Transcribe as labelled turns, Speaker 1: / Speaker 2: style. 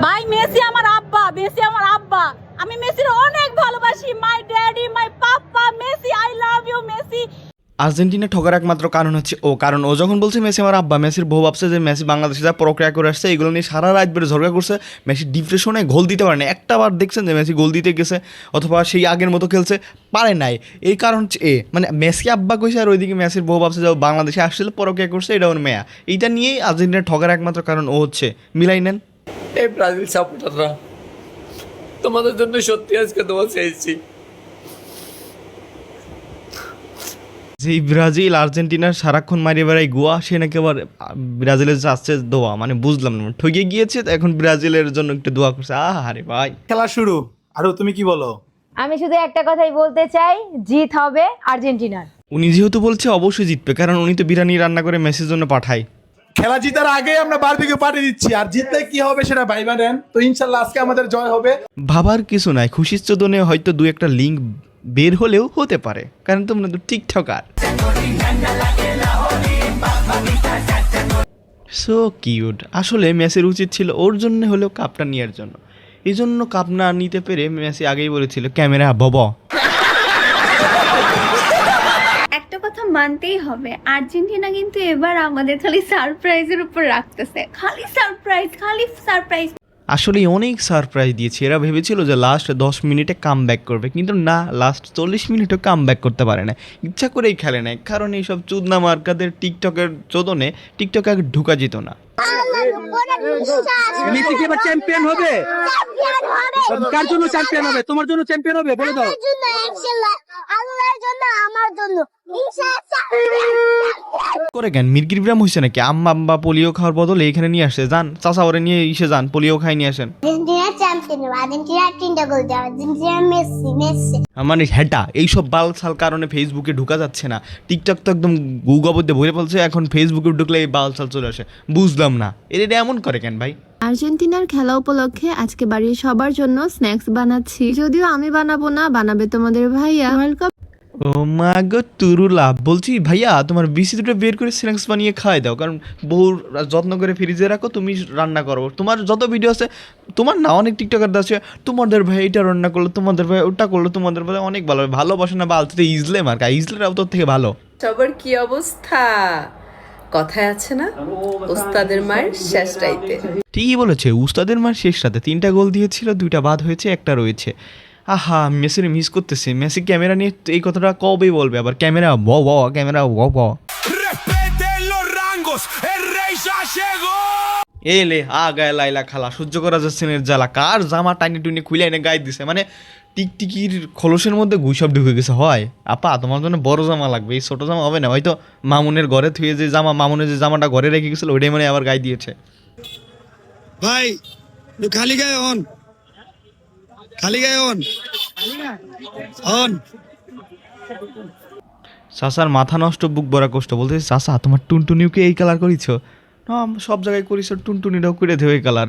Speaker 1: ভাই মেসি আমার আব্বা, মেসি আমার আব্বা। আমি মেসির অনেক ভালোবাসি। My daddy, my papa, Messi, I love you Messi.
Speaker 2: Argentina ঠকার একমাত্র কারণ হচ্ছে কারণ ও যখন বলছে মেসি আমার আব্বা, মেসির বউ ভাবছে যে মেসি বাংলাদেশে যা প্রক্রিয়া করে আসছে এগুলো নিয়ে সারা রাত বেড়ে ঝগড়া করছে। মেসি ডিপ্রেশনে গোল দিতে পারে না, একটা বার দেখছেন যে মেসি গোল দিতে গেছে অথবা সেই আগের মতো খেলছে পারে নাই। এই কারণ হচ্ছে মানে মেসি আব্বা কইছে আর ওইদিকে মেসির বউ ভাবছে যে বাংলাদেশে আসছিল প্রক্রিয়া করছে, এটা ওর মেয়া। এইটা নিয়েই আর্জেন্টিনা ঠকার একমাত্র কারণ ও হচ্ছে। মিলাই নেন।
Speaker 3: এই ব্রাজিল সাপোর্টাররা, তোমাদের জন্য সত্যি আজকে দোয়া চাইছি।
Speaker 2: যে ব্রাজিল আর্জেন্টিনার সারাক্ষণ মারিয়ে বেড়াই গোয়া, সে নাকি আবার ব্রাজিলের যাচ্ছে দোয়া, মানে বুঝলাম না, ঠকে গিয়েছে এখন ব্রাজিলের জন্য একটু দোয়া করছে। আরে ভাই
Speaker 4: খেলা শুরু। আরো তুমি কি বলো?
Speaker 5: আমি শুধু একটা কথাই বলতে চাই, জিত হবে আর্জেন্টিনার।
Speaker 2: উনি যেহেতু বলছে অবশ্যই জিতবে, কারণ উনি তো বিরিয়ানি রান্না করে মেসির জন্য পাঠায়।
Speaker 4: খেলা জিতার আগে আমরা বারবিকিউ পার্টি দিচ্ছি, আর জিতলে কি হবে সেটা ভাইবা নেন। তো ইনশাল্লাহ আজকে আমাদের জয় হবে।
Speaker 2: ভাবার কিছু নাই, খুশির চোদনে হয়তো দু একটা লিঙ্ক বের হলেও হতে পারে, কারণ তোমরা তো টিকটকার। So cute. আসলে মেসির উচিত ছিল ওর জন্য হলেও কাপটা নেওয়ার জন্য। এই জন্য কাপ না নিতে পেরে মেসি আগেই বলেছিল ক্যামেরা বাবা।
Speaker 6: একটা কথা মানতেই হবে, আর্জেন্টিনা কিন্তু এবার আমাদের খালি সারপ্রাইজের উপর রাখতেছে। খালি সারপ্রাইজ, খালি সারপ্রাইজ।
Speaker 2: আসলে অনেক সারপ্রাইজ দিয়েছে। এরা ভেবেছিল যে লাস্ট 10 মিনিটে কাম ব্যাক করবে, কিন্তু না, লাস্ট 40 মিনিটও কাম ব্যাক করতে পারে না। ইচ্ছা করেই খেলে নেয়, কারণ এইসব চুদনা মার্কাদের টিকটকের চোদনে টিকটকে আগে ঢুকা যেত না।
Speaker 7: মেসি কি এবার চ্যাম্পিয়ন হবে? কার জন্য চ্যাম্পিয়ন হবে? তোমার জন্য চ্যাম্পিয়ন হবে? বলে দাও।
Speaker 8: আল্লাহর জন্য, আমার জন্য।
Speaker 2: করে কেন মির্গির ব্রাম হয়েছে নাকি? আম্মা পোলিও খাওয়ার বদলে এখানে নিয়ে আসে, যান চাচা ওরে নিয়ে যান, পোলিও খাই নিয়ে আসেন।
Speaker 8: আর্জেন্টিনা চ্যাম্পিয়ন, আর্জেন্টিনা 3টা গোল দেয়, আর্জেন্টিনা মেসি মেসি।
Speaker 2: মানে হেটা এইসব বালছাল কারণে ফেসবুকে ঢুকা যাচ্ছে না। টিকটক তো একদম গুগবদ্ধে ভরে ফেলছে, এখন ফেসবুকে ঢুকলে এই বালছাল চলে আসে। বুঝলাম না এটা এমন করে কেন ভাই।
Speaker 9: আর্জেন্টিনার খেলা উপলক্ষে আজকে বাড়ির সবার জন্য স্ন্যাক্স বানাচ্ছি, যদিও আমি বানাবো না, বানাবে তোমাদের ভাইয়া। World cup.
Speaker 2: ও মা গো তুরুলা, বলছি ভাইয়া তোমার বিসি দুটো বের করে স্ন্যাক্স বানিয়ে খাওয়াই দাও, কারণ বহু যত্ন করে ফ্রিজে রাখো, তুমি রান্না করো। তোমার যত ভিডিও আছে, তোমার না অনেক টিকটকার আছে, তোমাদের ভাই এটা রান্না করলো, তোমাদের ভাই ওটা করলো, তোমাদের ভাই অনেক ভালো। ভালোবাসে না বালতে ইজলে মার্কা, ইজলেরাও তোর থেকে ভালো।
Speaker 10: সবার কি অবস্থা? কথায় আছে না, ওস্তাদের মায়ের শেষ রাইতে।
Speaker 2: ঠিকই বলেছে, উস্তাদের মার শেষ রাতে 3টা গোল দিয়েছিল, 2টা বাদ হয়েছে, একটা রয়েছে। আহা মেসির মিস করতেছি। মেসি ক্যামেরা নিয়ে এই কথাটা কবেই বলবে আবার, ক্যামেরা ক্যামেরা এলে গায়ে লাইলা খালা, সহ্য করা যাচ্ছে না জ্বালা। কার জামা টাইনি টুনি খুলে এনে গায়ে দিছে, মানে টিকটিকির খোলসের মধ্যে গুইসব ঢুকে গেছে। হয় আপা তোমার জন্য বড় জামা লাগবে, এই ছোট জামা হবে না। হয়তো মামুনের ঘরে থুয়ে যে জামা, মামুনের যে জামাটা ঘরে রেখে গেছিল ওইটাই মানে আবার গায়ে দিয়েছে।
Speaker 7: ভাই খালি গায়ে অন, খালি গায়ে অন অন।
Speaker 2: চাচার মাথা নষ্ট, বুক ভরা কষ্ট। বলতেছে চাচা তোমার টুনটুনিওকে এই কালার করিছো? না সব জায়গায় করিছো, টুনটুনিটাও করে দেও এই কালার।